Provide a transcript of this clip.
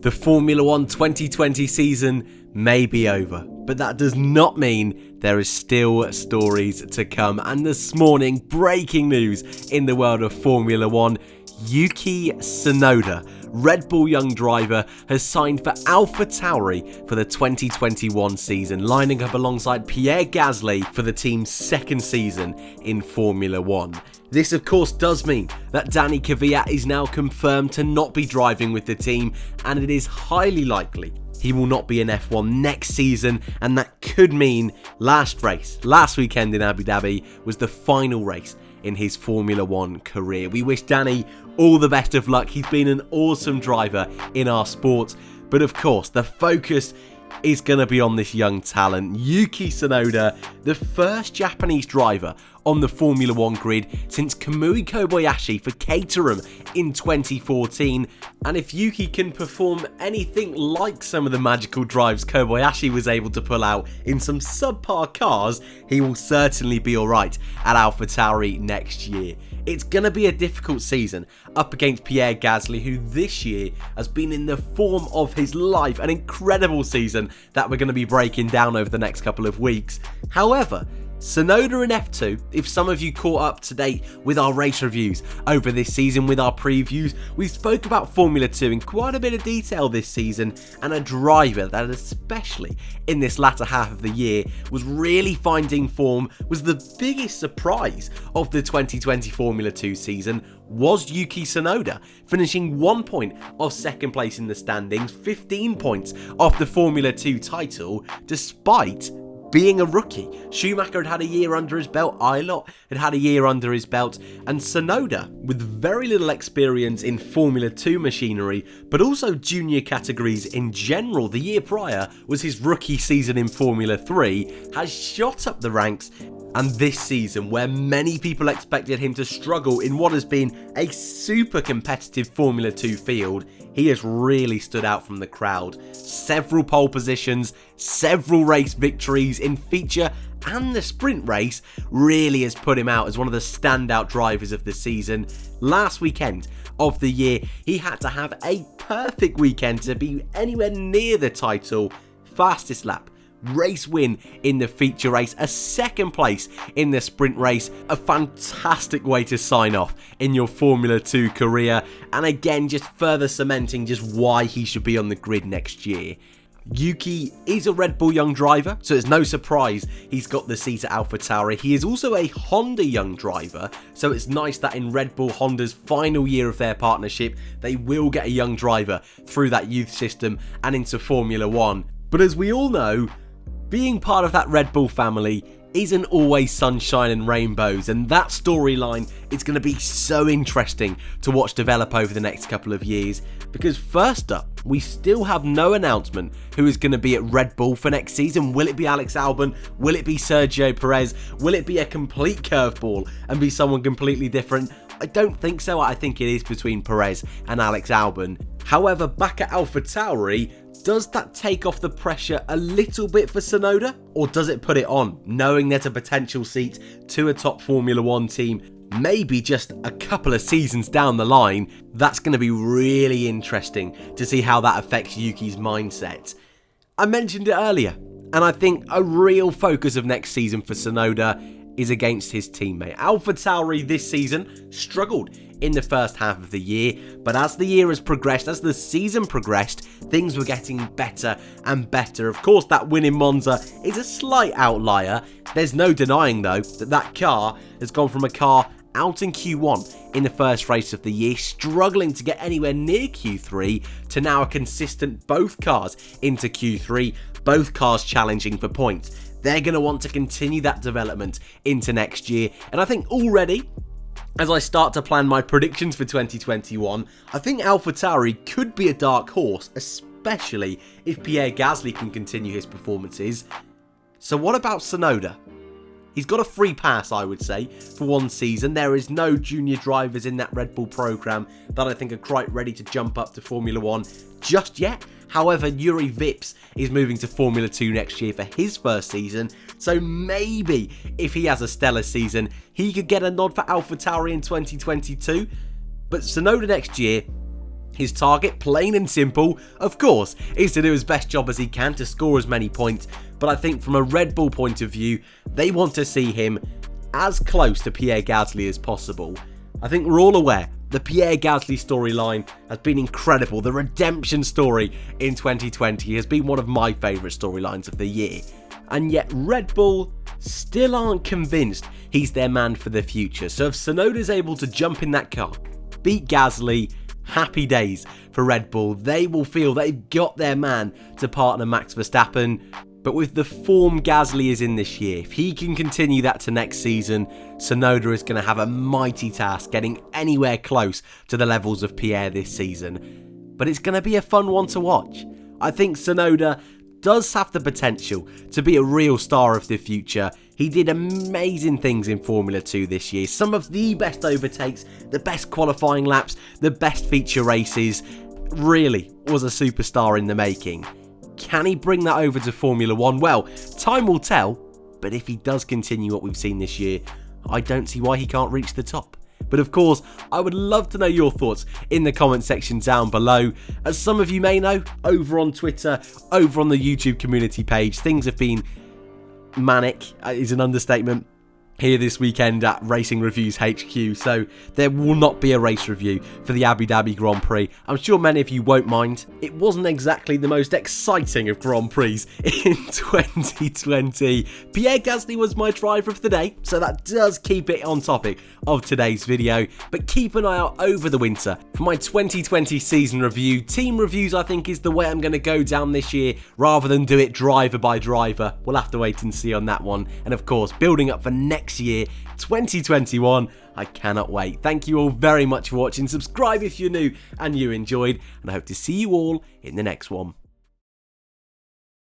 The Formula 1 2020 season may be over, but that does not mean there is still stories to come. And this morning, breaking news in the world of Formula 1, Yuki Tsunoda, Red Bull young driver, has signed for AlphaTauri for the 2021 season, lining up alongside Pierre Gasly for the team's second season in Formula 1. This of course does mean that Daniil Kvyat is now confirmed to not be driving with the team, and it is highly likely he will not be in F1 next season, and that could mean last weekend in Abu Dhabi was the final race in his Formula 1 career. We wish Danny all the best of luck. He's been an awesome driver in our sport, but of course the focus is going to be on this young talent, Yuki Tsunoda, the first Japanese driver on the Formula 1 grid since Kamui Kobayashi for Caterham in 2014. And if Yuki can perform anything like some of the magical drives Kobayashi was able to pull out in some subpar cars, he will certainly be alright at AlphaTauri next year. It's going to be a difficult season up against Pierre Gasly, who this year has been in the form of his life, an incredible season that we're going to be breaking down over the next couple of weeks. However, Tsunoda in F2, if some of you caught up to date with our race reviews over this season with our previews, we spoke about Formula 2 in quite a bit of detail this season, and a driver that especially in this latter half of the year was really finding form, was the biggest surprise of the 2020 Formula 2 season, was Yuki Tsunoda, finishing 1 point off second place in the standings, 15 points off the Formula 2 title, despite being a rookie. Schumacher had a year under his belt, Eilert had a year under his belt, and Tsunoda, with very little experience in Formula 2 machinery, but also junior categories in general, the year prior was his rookie season in Formula 3, has shot up the ranks. And this season, where many people expected him to struggle in what has been a super competitive Formula 2 field, he has really stood out from the crowd. Several pole positions, several race victories in feature and the sprint race really has put him out as one of the standout drivers of the season. Last weekend of the year, he had to have a perfect weekend to be anywhere near the title. Fastest lap, race win in the feature race, a second place in the sprint race, a fantastic way to sign off in your Formula 2 career, and again just further cementing just why he should be on the grid next year. Yuki is a Red Bull young driver, so it's no surprise he's got the seat at AlphaTauri. He is also a Honda young driver, so it's nice that in Red Bull Honda's final year of their partnership, they will get a young driver through that youth system and into Formula 1. But as we all know, being part of that Red Bull family isn't always sunshine and rainbows, and that storyline is going to be so interesting to watch develop over the next couple of years, because first up, we still have no announcement who is going to be at Red Bull for next season. Will it be Alex Albon? Will it be Sergio Perez? Will it be a complete curveball and be someone completely different? I don't think so. I think it is between Perez and Alex Albon. However, back at AlphaTauri, does that take off the pressure a little bit for Tsunoda? Or does it put it on, knowing there's a potential seat to a top Formula 1 team, maybe just a couple of seasons down the line? That's going to be really interesting to see how that affects Yuki's mindset. I mentioned it earlier, and I think a real focus of next season for Tsunoda is against his teammate. AlphaTauri this season struggled in the first half of the year, but as the year has progressed, as the season progressed, things were getting better and better. Of course, that win in Monza is a slight outlier. There's no denying, though, that that car has gone from a car out in Q1 in the first race of the year, struggling to get anywhere near Q3, to now a consistent both cars into Q3, both cars challenging for points. They're going to want to continue that development into next year, and I think already, as I start to plan my predictions for 2021, I think AlphaTauri could be a dark horse, especially if Pierre Gasly can continue his performances. So what about Tsunoda? He's got a free pass, I would say, for one season. There is no junior drivers in that Red Bull program that I think are quite ready to jump up to Formula 1 just yet. However, Yuri Vips is moving to Formula 2 next year for his first season, so maybe if he has a stellar season, he could get a nod for AlphaTauri in 2022. But Tsunoda next year, His target, plain and simple, of course, is to do his best job as he can to score as many points, but I think from a Red Bull point of view, they want to see him as close to Pierre Gasly as possible. I think we're all aware the Pierre Gasly storyline has been incredible. The redemption story in 2020 has been one of my favourite storylines of the year. And yet Red Bull still aren't convinced he's their man for the future. So if Tsunoda's able to jump in that car, beat Gasly, happy days for Red Bull. They will feel they've got their man to partner Max Verstappen. But with the form Gasly is in this year, if he can continue that to next season, Tsunoda is going to have a mighty task getting anywhere close to the levels of Pierre this season. But it's going to be a fun one to watch. I think Tsunoda does have the potential to be a real star of the future. He did amazing things in Formula 2 this year. Some of the best overtakes, the best qualifying laps, the best feature races. Really was a superstar in the making. Can he bring that over to Formula 1? Well, time will tell, but if he does continue what we've seen this year, I don't see why he can't reach the top. But of course, I would love to know your thoughts in the comment section down below. As some of you may know, over on Twitter, over on the YouTube community page, things have been manic, is an understatement, here this weekend at Racing Reviews HQ, so there will not be a race review for the Abu Dhabi Grand Prix. I'm sure many of you won't mind. It wasn't exactly the most exciting of Grand Prix in 2020. Pierre Gasly was my driver of the day, so that does keep it on topic of today's video, but keep an eye out over the winter for my 2020 season review. Team reviews, I think, is the way I'm going to go down this year, rather than do it driver by driver. We'll have to wait and see on that one, and of course, building up for next year, 2021. I cannot wait. Thank you all very much for watching. Subscribe if you're new and you enjoyed, and I hope to see you all in the next one.